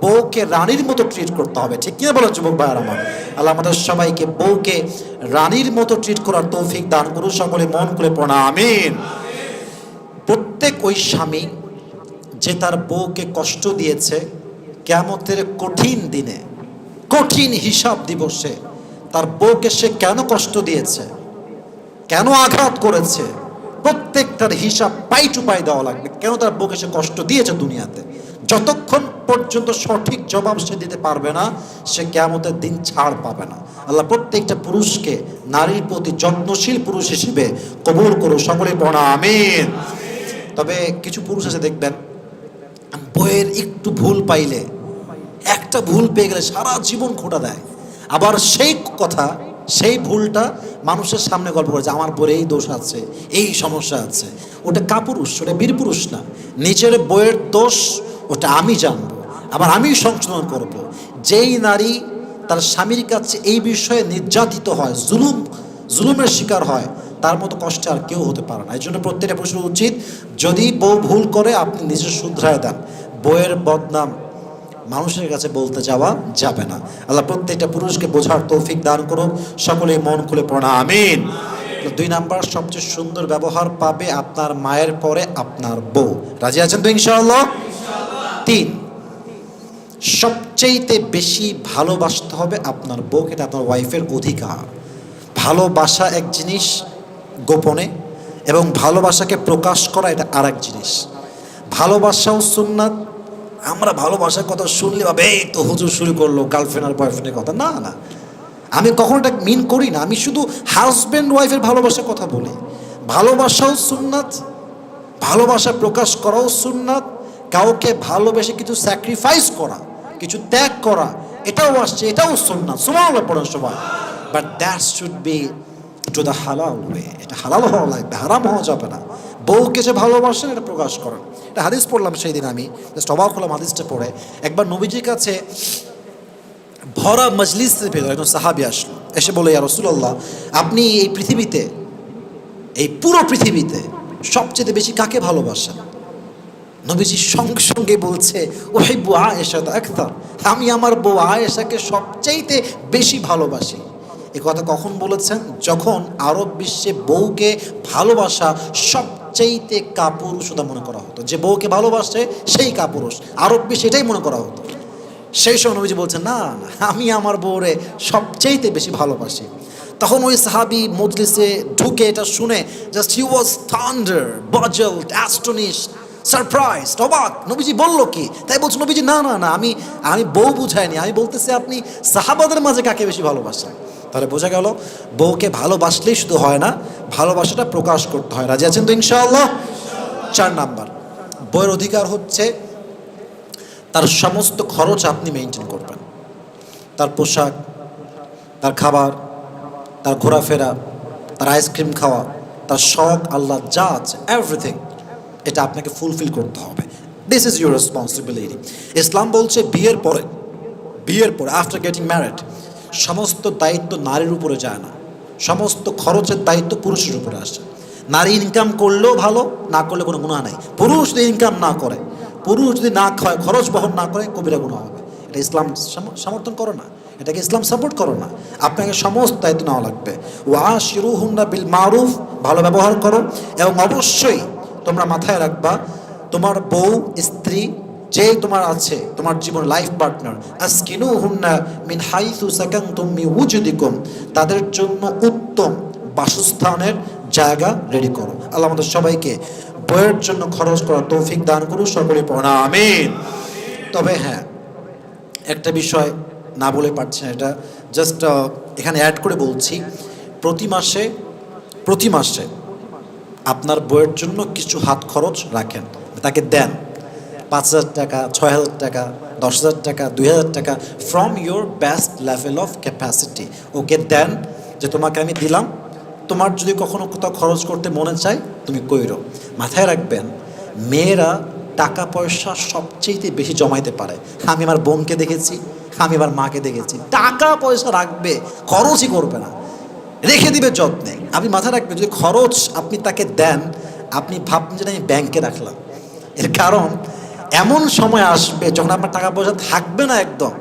বউকে রানীর মতো ট্রিট করতে হবে। ঠিক কিনা বলেন যুবক ভাইয়ার আমার? আল্লাহ আমাদের সবাইকে বউকে রানীর মতো ট্রিট করার তৌফিক দান করুন। সকলে মন খুলে পড়া আমিন। প্রত্যেক ওই স্বামী যে তার বউকে কষ্ট দিয়েছে, কিয়ামতের কঠিন দিনে, কঠিন হিসাব দিবসে তার বউকে সে কেন কষ্ট দিয়েছে, কেন আঘাত করেছে, প্রত্যেকটার হিসাব পাই টু পাই দেওয়া লাগবে। কেন তার বউকে সে কষ্ট দিয়েছে দুনিয়াতে, যতক্ষণ পর্যন্ত সঠিক জবাব সে দিতে পারবে না সে কিয়ামতের দিন ছাড় পাবে না। আল্লাহ প্রত্যেকটা পুরুষকে নারীর প্রতি যত্নশীল পুরুষ হিসেবে কবুল করো। সকলে পড়া আমিন। তবে কিছু পুরুষ আছে দেখবেন, বইয়ের একটু ভুল পাইলে, একটা ভুল পেয়ে গেলে সারা জীবন খোঁটা দেয়। আবার সেই কথা, সেই ভুলটা মানুষের সামনে গল্প করে যে আমার বইয়ের এই দোষ আছে, এই সমস্যা আছে। ওটা কাপুরুষ, ওটা বীরপুরুষ না। নিজের বইয়ের দোষ ওটা আমি জানবো, আবার আমি সংশোধন করব। যেই নারী তার স্বামীর কাছে এই বিষয়ে নির্যাতিত হয়, জুলুমের শিকার হয়, তার মতো কষ্টে আর কেউ হতে পারে না। এই জন্য প্রত্যেকটা পুরুষের উচিত, যদি বউ ভুল করে আপনি নিজে শুধরায় দেন, বইয়ের বদনাম মানুষের কাছে বলতে যাওয়া যাবে না। আল্লাহ প্রত্যেকটা পুরুষকে বোঝার তৌফিক দান করুন। সকলে মন খুলে পড়া আমিন। 2 নাম্বার, সবচেয়ে সুন্দর ব্যবহার পাবে আপনার মায়ের পরে আপনার বউ। রাজি আছেন তো ইনশাআল্লাহ? 3, সবচেয়ে বেশি ভালোবাসতে হবে আপনার বউকে। এটা আপনার ওয়াইফের অধিকার। ভালোবাসা এক জিনিস গোপনে, এবং ভালোবাসাকে প্রকাশ করা এটা আর এক জিনিস। ভালোবাসাও সুন্নাত। আমরা ভালোবাসার কথা শুনলে ভাবে এই তো হুজুর শুরু করলো গার্লফ্রেন্ড আর বয়ফ্রেন্ডের কথা। না না, আমি কখনো এটা মিন করি না। আমি শুধু হাজব্যান্ড ওয়াইফের ভালোবাসার কথা বলি। ভালোবাসাও সুন্নাত, ভালোবাসা প্রকাশ করাও সুন্নাত। কাউকে ভালোবেসে কিছু স্যাক্রিফাইস করা, কিছু ত্যাগ করা, এটাও আসছে, এটাও সুন্নাত। সুবহানাল্লাহ পড়েন সবাই। But that should be to the হালাল ওয়ে। এটা হালাল হওয়া লাগবে, হারাম হওয়া যাবে না। বউকে যে ভালোবাসেন এটা প্রকাশ করেন। এটা হাদিস পড়লাম সেই দিন, আমি জাস্ট অবাক হলাম হাদিসটা পড়ে। একবার নবীজির কাছে ভরা মজলিসের ভেতর একজন সাহাবী আসলো, এসে বলে, ইয়া রাসূলুল্লাহ, আপনি এই পৃথিবীতে, এই পুরো পৃথিবীতে সবচেয়ে বেশি কাকে ভালোবাসেন? নবীজি সঙ্গে সঙ্গে বলছে, উহিব্বু আয়েশা আকতার, আমি আমার বউ আয়েশাকে সবচাইতে বেশি ভালোবাসি। এই কথা কখন বলেছেন? যখন আরব বিশ্বে বউকে ভালোবাসা সবচাইতে কাপুরুষতা মনে করা হতো। যে বউকে ভালোবাসে সেই কাপুরুষ, আরব বিশ্বে এটাই মনে করা হতো। সেই সময় নবীজি বলছেন, না না, আমি আমার বউরে সবচাইতে বেশি ভালোবাসি। তখন ওই সাহাবী মজলিসে ঢুকে এটা শুনে just he was thunder, puzzled, astonished, surprised, অবাক। নবীজি বললো কি? তাই বলছে নবীজি, না না না, আমি বউ বুঝাইনি, আমি বলতেছি আপনি সাহাবাদের মাঝে কাকে বেশি ভালোবাসেন। তাহলে বোঝা গেল বউকে ভালোবাসলেই শুধু হয় না, ভালোবাসাটা প্রকাশ করতে হয়। রাজি আছেন তো ইনশাআল্লাহ? 4 নাম্বার, বউয়ের অধিকার হচ্ছে তার সমস্ত খরচ আপনি মেনটেন করবেন। তার পোশাক, তার খাবার, তার ঘোরাফেরা, তার আইসক্রিম খাওয়া, তার শখ আল্লাহ যা আছে, এভরিথিং, এটা আপনাকে ফুলফিল করতে হবে। This is your responsibility. ইসলাম বলছে বিয়ের পরে আফটার গেটিং ম্যারিড সমস্ত দায়িত্ব নারীর উপরে যায় না, সমস্ত খরচের দায়িত্ব পুরুষের উপরে আসে। নারী ইনকাম করলেও ভালো, না করলে কোনো গুনাহ নাই। পুরুষ যদি ইনকাম না করে, পুরুষ যদি না খায়, খরচ বহন না করে, কবিরা গুনাহ হবে। এটা ইসলাম সমর্থন করে না, এটাকে ইসলাম সাপোর্ট করে না। আপনাকে সমস্ত দায়িত্ব নেওয়া লাগবে। ওয়াশিরুহুন্না বিল মারুফ, ভালো ব্যবহার করো। এবং অবশ্যই তোমরা মাথায় রাখবা, তোমার বউ, স্ত্রী যে তোমার আছে, তোমার জীবন লাইফ পার্টনার, আসকিনুহুন্না মিন হাইসু সাকানতুম মিন উজদিকুম, তাদের জন্য উত্তম বাসস্থানের জায়গা রেডি করো। আল্লাহ আমাদের সবাইকে বউয়ের জন্য খরচ করার তৌফিক দান করুন। সকলে পড়া আমিন। তবে হ্যাঁ, একটা বিষয় না বলে পারছি না, এটা জাস্ট এখানে অ্যাড করে বলছি। প্রতি মাসে আপনার বইয়ের জন্য কিছু হাত খরচ রাখেন, তাকে দেন। 5,000 টাকা, 6,000 টাকা, 10,000 টাকা, 2,000 টাকা, from your best level of capacity okay then, যে তোমাকে আমি দিলাম, তোমার যদি কখনো কোথাও খরচ করতে মনে চায় তুমি কইরো। মাথায় রাখবেন, মেয়েরা টাকা পয়সা সবচেয়ে বেশি জমাইতে পারে। আমি আমার বোনকে দেখেছি, আমি আমার মাকে দেখেছি, টাকা পয়সা রাখবে, খরচই করবে না, রেখে দিবে যত্নে। আপনি মাথায় রাখবেন, যদি খরচ আপনি তাকে দেন, আপনি ভাববেন যে আমি ব্যাংকে রাখলাম। এর কারণ এমন সময় আসবে যখন আপনার টাকা পয়সা থাকবে না একদম,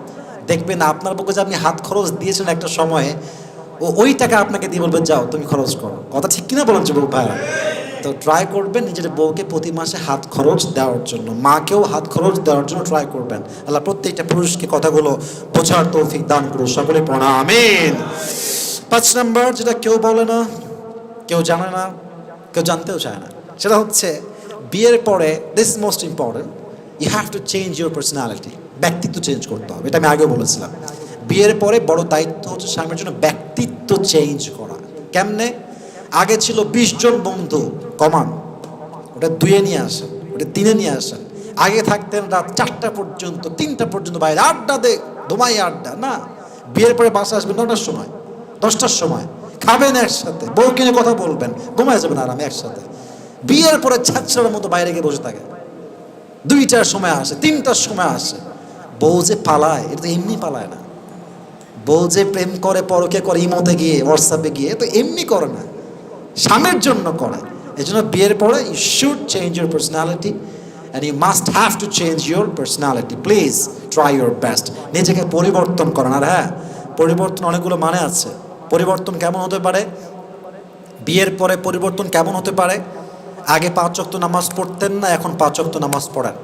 দেখবেন আপনার বুকে যে আপনি হাত খরচ দিয়েছেন একটা সময়ে, ওই টাকা আপনাকে দিয়ে বলবে যাও তুমি খরচ করো। কথা ঠিক কিনা বলেন যুবক ভাইরা? তো ট্রাই করবেন নিজের বউকে প্রতি মাসে হাত খরচ দেওয়ার জন্য, মাকেও হাত খরচ দেওয়ার জন্য ট্রাই করবেন। আল্লাহ প্রত্যেকটা পুরুষকে কথাগুলো বোঝার তৌফিক দান করুন, সকলে পড়া আমিন। 5 নাম্বার, যেটা কেউ বলে না, কেউ জানে না, কেউ জানতেও চায় না, সেটা হচ্ছে বিয়ের পরে, this most important, you have to change your personality. ব্যক্তিত্ব চেঞ্জ করতে হবে, এটা আমি আগেও বলেছিলাম। বিয়ের পরে বড় দায়িত্ব হচ্ছে স্বামীর জন্য ব্যক্তিত্ব চেঞ্জ করা। কেমনে? আগে ছিল 20 জন বন্ধু, কমান, ওটা 2-এ নিয়ে আসেন, ওটা 3-এ নিয়ে আসেন। আগে থাকতেন রাত 4টা পর্যন্ত, 3টা পর্যন্ত বাইরে আড্ডা দে, ধুমাই আড্ডা। না, বিয়ের পরে বাসা আসবেন 9টার সময়, 10টার সময়, খাবেন একসাথে, বউ কিনে কথা বলবেন, ঘুমায় যাবেন আরামে একসাথে। বিয়ের পরে ছাত্রের মতো বাইরে গিয়ে বসে থাকে, 2টার সময় আসে, 3টার সময় আসে। বউ যে পালায়, এটা তো এমনি পালায় না। বউ যে প্রেম করে, পরকে করে, ইমোতে গিয়ে, হোয়াটসঅ্যাপে গিয়ে, তো এমনি করে না, স্বামীর জন্য করে। এই জন্য বিয়ের পরে you should change your personality and you must have to change your personality. Please try your best, নিজেকে পরিবর্তন করেন। আর হ্যাঁ, পরিবর্তন অনেকগুলো মানে আছে। পরিবর্তন কেমন হতে পারে? বিয়ের পরে পরিবর্তন কেমন হতে পারে? আগে 5 ওয়াক্ত নামাজ পড়তেন না, এখন 5 ওয়াক্ত নামাজ পড়েন।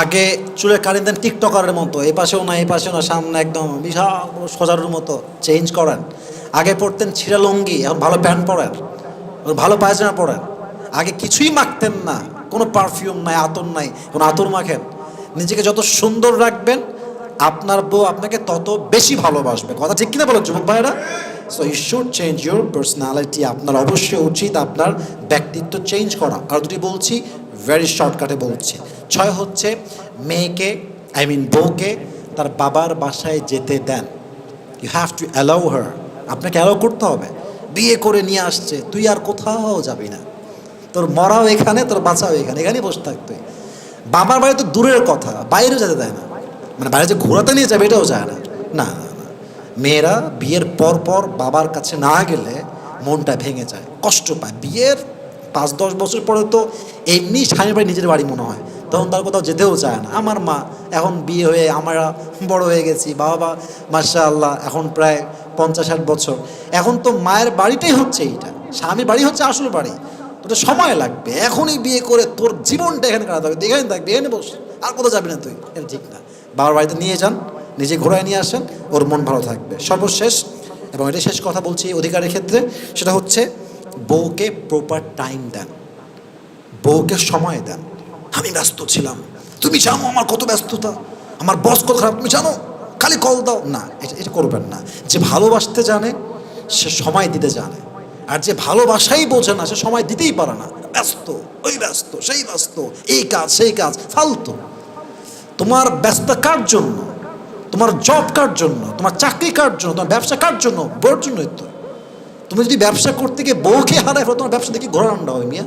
আগে চুলে কাটিয়ে দেন টিকটকারের মতো, এ পাশেও না, এ পাশেও না, সামনে একদম বিশাল সজারুর মতো, চেঞ্জ করেন। আগে পড়তেন ছিঁড়া লুঙ্গি, এখন ভালো প্যান্ট পরেন, ভালো পায়জামা পরেন। আগে কিছুই মাখতেন না, কোনো পারফিউম নাই, আতর নাই, কোনো আতর মাখেন। নিজেকে যত সুন্দর রাখবেন, আপনার বউ আপনাকে তত বেশি ভালোবাসবে। কথা ঠিক কিনা বলো যুবক ভাইরা? So you should change your personality. আপনার অবশ্যই উচিত আপনার ব্যক্তিত্ব চেঞ্জ করা। আর দুটি বলছি, ভেরি শর্টকাটে বলছি। 6 হচ্ছে, মেয়েকে, বউকে তার বাবার বাসায় যেতে দেন। You have to allow her. আপনাকে অ্যালাউ করতে হবে। বিয়ে করে নিয়ে আসছে, তুই আর কোথাও যাবি না, তোর মরাও এখানে, তোর বাঁচাও এখানে, এখানেই বসে থাকতে। বাবার বাড়ি তো দূরের কথা, বাইরেও যেতে দেয় না, মানে বাইরে যে ঘোরাতে নিয়ে যাবে এটাও যায় না। না না না, মেয়েরা বিয়ের পর পর বাবার কাছে না গেলে মনটা ভেঙে যায়, কষ্ট পায়। বিয়ের 5-10 বছর পরে তো এমনি স্বামীর বাড়ি নিজের বাড়ি মনে হয়, তখন তার কোথাও যেতেও চায় না। আমার মা এখন বিয়ে হয়ে আমরা বড় হয়ে গেছি, বাবা মাশাআল্লাহ এখন প্রায় 50-60 বছর, এখন তো মায়ের বাড়িটাই হচ্ছে এইটা, স্বামীর বাড়ি হচ্ছে আসল বাড়ি। তোর সময় লাগবে, এখনই বিয়ে করে তোর জীবনটা এখানে কাটাতে হবে, এখানে থাকবি, এখানে বস, আর কোথাও যাবি না তুই, এটা ঠিক না। বাবার বাড়িতে নিয়ে যান, নিজে ঘোরায় নিয়ে আসেন, ওর মন ভালো থাকবে। সর্বশেষ, এবং এটা শেষ কথা বলছি অধিকারের ক্ষেত্রে, সেটা হচ্ছে বউকে প্রপার টাইম দেন, বউকে সময় দেন। আমি ব্যস্ত ছিলাম, তুমি জানো আমার কত ব্যস্ততা, আমার বস কত খারাপ, তুমি জানো, খালি কল দাও না, এটা করবেন না। যে ভালোবাসতে জানে সে সময় দিতে জানে, আর যে ভালোবাসাই বোঝে না সে সময় দিতেই পারে না। ব্যস্ত, ওই ব্যস্ত, সেই ব্যস্ত, এই কাজ সেই কাজ, ফালতু। তোমার ব্যস্ত কার জন্য? তোমার জব কার জন্য? তোমার চাকরি কার জন্য? তোমার ব্যবসা কার জন্য? বউর জন্যই তো। তুমি যদি ব্যবসা করতে গিয়ে বউকে হারায় ফেলো, তোমার ব্যবসা দেখি ঘোরা আন্ডা হয় মিয়া।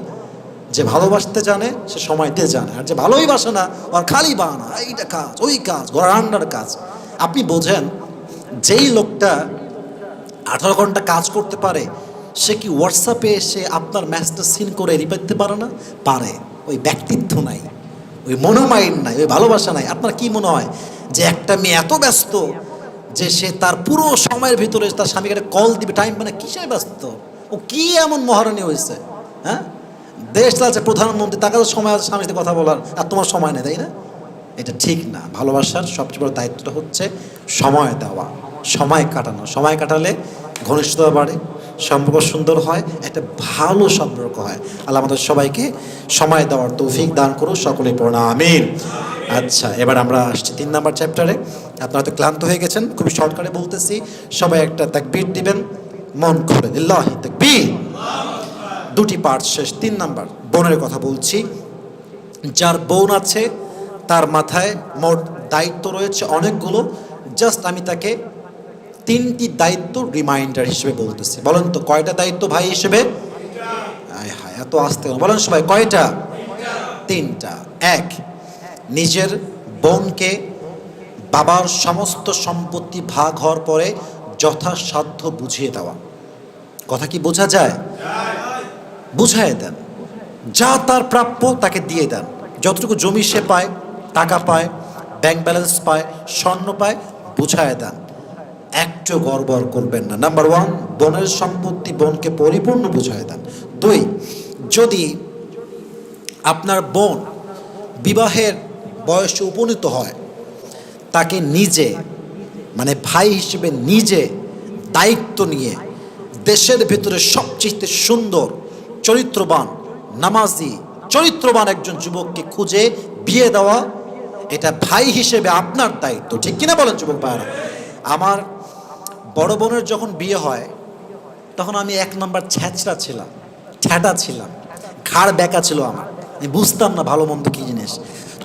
যে ভালোবাসতে জানে সে সময় দিয়ে জানে, আর যে ভালোই বাসে না আর খালি বানা, এইটা কাজ ওই কাজ, ঘোরা আন্ডার কাজ। আপনি বোঝেন, যেই লোকটা 18 ঘন্টা কাজ করতে পারে সে কি হোয়াটসঅ্যাপে এসে আপনার ম্যাসেজটা সিন করে রিপ্লাই দিতে পারে না? পারে। ওই ব্যক্তিত্ব নাই, ওই মনোমাইন্ড নাই, ওই ভালোবাসা নাই। আপনার কি মনে হয় যে একটা মেয়ে এত ব্যস্ত যে সে তার পুরো সময়ের ভিতরে তার স্বামীকে কল দিবে, টাইম মানে কিসে ব্যস্ত? ও কি এমন মহারানী হয়েছে? হ্যাঁ, দেশ আছে প্রধানমন্ত্রী, তাকে তো সময় আছে স্বামীর সাথে কথা বলার, আর তোমার সময় নেই, তাই না? এটা ঠিক না। ভালোবাসার সবচেয়ে বড় দায়িত্বটা হচ্ছে সময় দেওয়া, সময় কাটানো। সময় কাটালে ঘনিষ্ঠতা বাড়ে, সম্পর্ক সুন্দর হয়, একটা ভালো সম্পর্ক হয়। আল্লাহ আমাদের সবাইকে সময় দেওয়ার তৌফিক দান করুন, সকলেই পড়া আমিন। আচ্ছা, এবার আমরা আসছি 3 নাম্বার চ্যাপ্টারে। আপনারা তো ক্লান্ত হয়ে গেছেন, খুবই শর্টকাটে বলতেছি, সবাই একটা তাকবীর দিবেন, মন খুলে। লিল্লাহি তাকবীর। দুটি পার্ট শেষ। 3 নাম্বার বোনের কথা বলছি। যার বোন আছে তার মাথায় মোট দায়িত্ব রয়েছে অনেকগুলো। জাস্ট আমি তাকে 3টি দায়িত্ব রিমাইন্ডার হিসেবে বলতেছি। বলেন তো কয়টা দায়িত্ব ভাই হিসেবে? আয় হায়, এত আসতে বলেন সবাই, কয়টা? 3টা। 1, নিজের বোনকে বাবার সমস্ত সম্পত্তি ভাগ হওয়ার পরে যথাসাধ্য বুঝিয়ে দেওয়া। কথা কি বোঝা যায়? বুঝায় দেন, যা তার প্রাপ্য তাকে দিয়ে দেন। যতটুকু জমি সে পায়, টাকা পায়, ব্যাংক ব্যালেন্স পায়, স্বর্ণ পায়, বুঝায় দেন। একটু গড়বড় করবেন না। নাম্বার 1, বোনের সম্পত্তি বোনকে পরিপূর্ণ বুঝায় দেন। 2, যদি আপনার বোন বিবাহের বয়সে উপনীত হয়, তাকে নিজে মানে ভাই হিসেবে নিজে দায়িত্ব নিয়ে দেশের ভেতরে সবচেয়ে সুন্দর, চরিত্রবান, নামাজি, চরিত্রবান একজন যুবককে খুঁজে বিয়ে দেওয়া, এটা ভাই হিসেবে আপনার দায়িত্ব। ঠিক কিনা বলেন যুবক ভাইরা? আমার বড় বোনের যখন বিয়ে হয় তখন আমি 1 নম্বর ছ্যাঁচড়া ছিলাম, ঠ্যাটা ছিলাম, ঘাড় ব্যাকা ছিল আমার। আমি বুঝতাম না ভালো মন্দ কী জিনিস।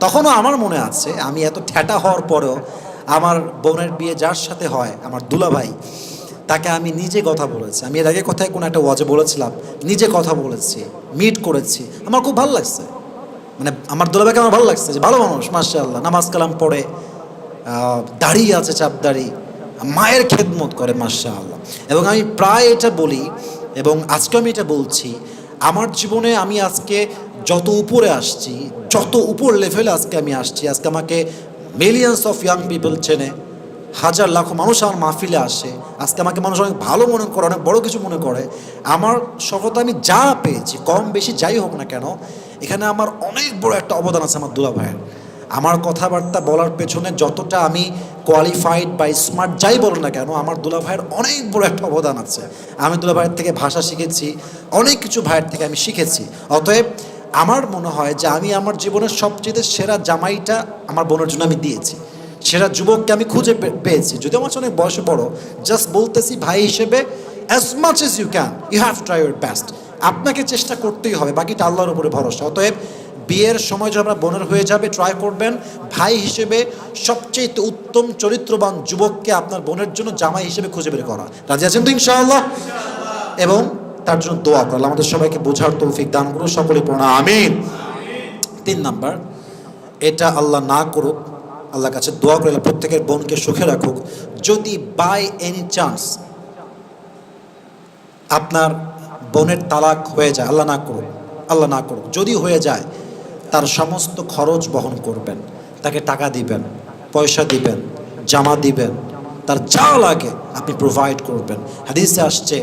তখনও আমার মনে আছে, আমি এত ঠ্যাটা হওয়ার পরেও আমার বোনের বিয়ে যার সাথে হয়, আমার দুলাভাই, তাকে আমি নিজে কথা বলেছি। আমি এর আগে কোথায় কোনো একটা ওয়াজে বলেছিলাম, নিজে কথা বলেছি, মিট করেছি। আমার খুব ভালো লাগছে, মানে আমার দুলাভাইকে আমার ভালো লাগছে যে ভালো মানুষ, মাশাআল্লাহ, নামাজ কালাম পড়ে, দাড়ি আছে, চাপ দাড়ি, মায়ের খেদমত করে, মাশাআল্লাহ। এবং আমি প্রায় এটা বলি এবং আজকে আমি এটা বলছি, আমার জীবনে আমি আজকে যত উপরে আসছি, যত উপর লেভেলে আজকে আমি আসছি, আজকে আমাকে মিলিয়ন্স অফ ইয়াং পিপল চেনে, হাজার লাখো মানুষ আমার মাহফিলে আসে, আজকে আমাকে মানুষ অনেক ভালো মনে করে, অনেক বড় কিছু মনে করে। আমার সফলতা আমি যা পেয়েছি, কম বেশি যাই হোক না কেন, এখানে আমার অনেক বড় একটা অবদান আছে আমার দুলা ভাইয়ের। আমার কথাবার্তা বলার পেছনে যতটা আমি কোয়ালিফাইড বা স্মার্ট যাই বলো না কেন, আমার দুলা ভাইয়ের অনেক বড় একটা অবদান আছে। আমি দুলা ভাইয়ের থেকে ভাষা শিখেছি, অনেক কিছু ভাইয়ের থেকে আমি শিখেছি। অতএব আমার মনে হয় যে আমি আমার জীবনের সবচেয়ে সেরা জামাইটা আমার বোনের জন্য আমি দিয়েছি, সেরা যুবককে আমি খুঁজে পেয়েছি। যদি আমার অনেক বয়সে বড়, জাস্ট বলতেছি ভাই হিসেবে as much as you can, you have try your best. আপনাকে চেষ্টা করতেই হবে, বাকিটা আল্লাহর উপরে ভরসা। অতএব বিয়ের সময় যখন আপনার বোনের হয়ে যাবে, ট্রাই করবেন ভাই হিসেবে সবচেয়ে উত্তম চরিত্রবান যুবককে আপনার বোনের জন্য জামাই হিসেবে খুঁজে বের করা। রাজি আছেন তো ইনশাআল্লাহ? এবং তার জন্য দোয়া করা। আমাদের সবাইকে বোঝার তৌফিক দান করুন, সকলে পড়া আমিন। 3 নাম্বার, এটা আল্লাহ না করুক, আল্লাহর কাছে দোয়া করে প্রত্যেকের বোনকে সুখে রাখুক। যদি বাই এনি চান্স আপনার বোনের তালাক হয়ে যায়, আল্লাহ না করুক, আল্লাহ না করুক, যদি হয়ে যায়, তার সমস্ত খরচ বহন করবেন, তাকে টাকা দিবেন, পয়সা দিবেন, জামা দিবেন, তার যা লাগে আপনি প্রোভাইড করবেন। হাদিসে আসছে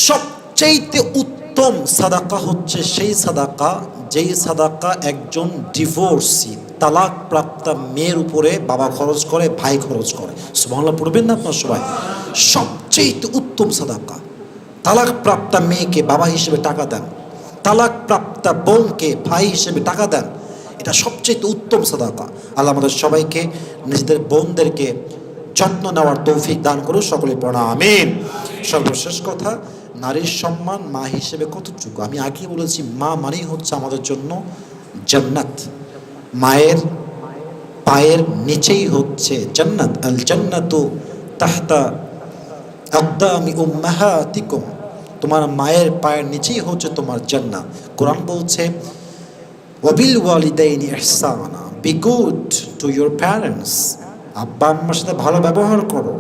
সবচেয়ে উত্তম সাদাকা হচ্ছে সেই সাদাকা, যেই সাদাকা একজন ডিভোর্সি, তালাক প্রাপ্তা মেয়ের উপরে বাবা খরচ করে, ভাই খরচ করে। সুবহানাল্লাহ পড়বেন না আপনার সবাই? সবচেয়ে উত্তম সাদাকা। তালাক প্রাপ্তা মেয়েকে বাবা হিসেবে টাকা দেন, তালাক প্রাপ্তা বোনকে ভাই হিসেবে টাকা দেন, এটা সবচেয়ে উত্তম সাদাকা। আল্লাহ আমাদের সবাইকে নিজেদের বোনদেরকে যত্ন নেওয়ার তৌফিক দান করুন, সকলে পড়া আমিন। সর্বশেষ কথা, নারীর সম্মান মা হিসেবে কতটুকু? আমি আগেই বলেছি, মা মানেই হচ্ছে আমাদের জন্য জান্নাত। মায়ের পায়ের নিচেই হচ্ছে জান্নাত। আল জান্নাতু তাহতা আকদামি উম্মাহাতিকুম, তোমার মায়ের পায়ের নিচেই হচ্ছে তোমার জান্নাত। কোরআন বলছে ওয়াবিল ওয়ালিদাইনি ইহসানা, be good to your parents, আব্বা আম্মার সাথে ভালো ব্যবহার করো।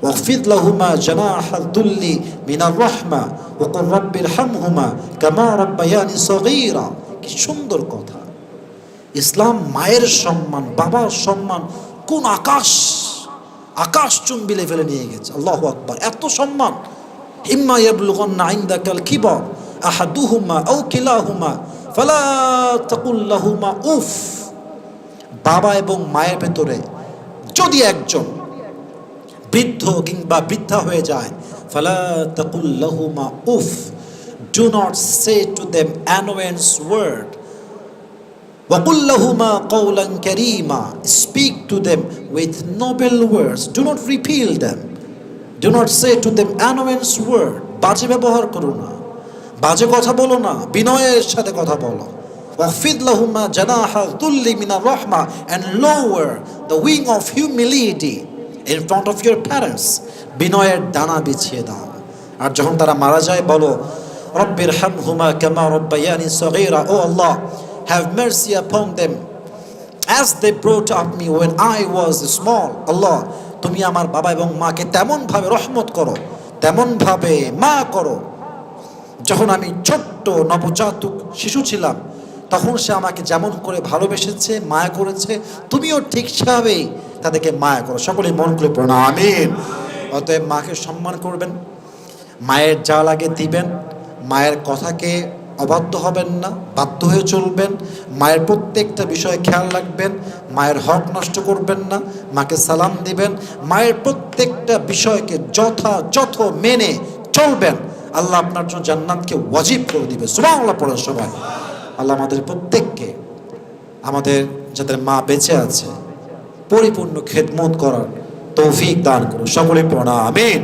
ওয়াখফিদ লাহুমা জানাহাদ দুল্লি মিনার রাহমা ওয়াকুর রাব্বিরহামহুমা কামা রাব্বায়ানি সগীরা। কি সুন্দর কথা! ইসলাম মায়ের সম্মান, বাবার সম্মান কোন আকাশ চুম্বি লেভেলে নিয়ে গেছে। আল্লাহু আকবার! এত সম্মান। ইম্মা ইয়াবলুগান্না ইনদাকাল কিবার আহাদুহুমা আও কিলাহুমা ফালা তাকুল লাহুমা উফ। বাবা এবং মায়ের ভেতরে যদি একজন বৃদ্ধ কিংবা বৃদ্ধা হয়ে যায়, ফালা তাকুল লাহুমা উফ, do not say to them annoyance word. وَقُلْ لَهُمَا قَوْلًا كَرِيمًا, speak to them with noble words, do not repel them. Do not say to them annoyance word, বাজে ব্যবহার করো না, বাজে কথা বলো না, বিনয়ের সাথে কথা বলো। ওয়াফিদ লাহুমা জানাহা যুল্লি মিনার রাহমা, and lower the wing of humility in front of your parents, বিনয়ের ডানা বিছিয়ে দাও। আর যখন তারা মারা যায় বলো রব্বির হামহুমা কামা রব্বায়ানি সগীরা, ও আল্লাহ, have mercy upon them as they brought up me when I was small. আল্লাহ, তুমি আমার বাবা এবং মাকে তেমনভাবে রহমত করো, তেমনভাবে মা করো, যখন আমি ছোট্ট নবজাতক শিশু ছিলাম তখন সে আমাকে যেমন করে ভালোবেসেছে, মায়া করেছে, তুমিও ঠিক সেভাবেই তাদেরকে মায়া করো। সকলেই মন করে পড়ো না আমিন। অতএব মাকে সম্মান করবেন, মায়ের যা লাগে দিবেন, মায়ের কথাকে অবাধ্য হবেন না, বাধ্য হয়ে চলবেন, মায়ের প্রত্যেকটা বিষয়ে খেয়াল রাখবেন, মায়ের হক নষ্ট করবেন না, মাকে সালাম দিবেন, মায়ের প্রত্যেকটা বিষয়কে যথাযথ মেনে চলবেন। আল্লাহ আপনার জন্য জান্নাতকে ওয়াজিব করে দিবে। সুবহানাল্লাহ পড়েন সবাই। আল্লাহ আমাদের প্রত্যেককে, আমাদের যাদের মা বেঁচে আছে, পরিপূর্ণ খেদমত করার তৌফিক দান করুন। সকলে পড়া আমিন।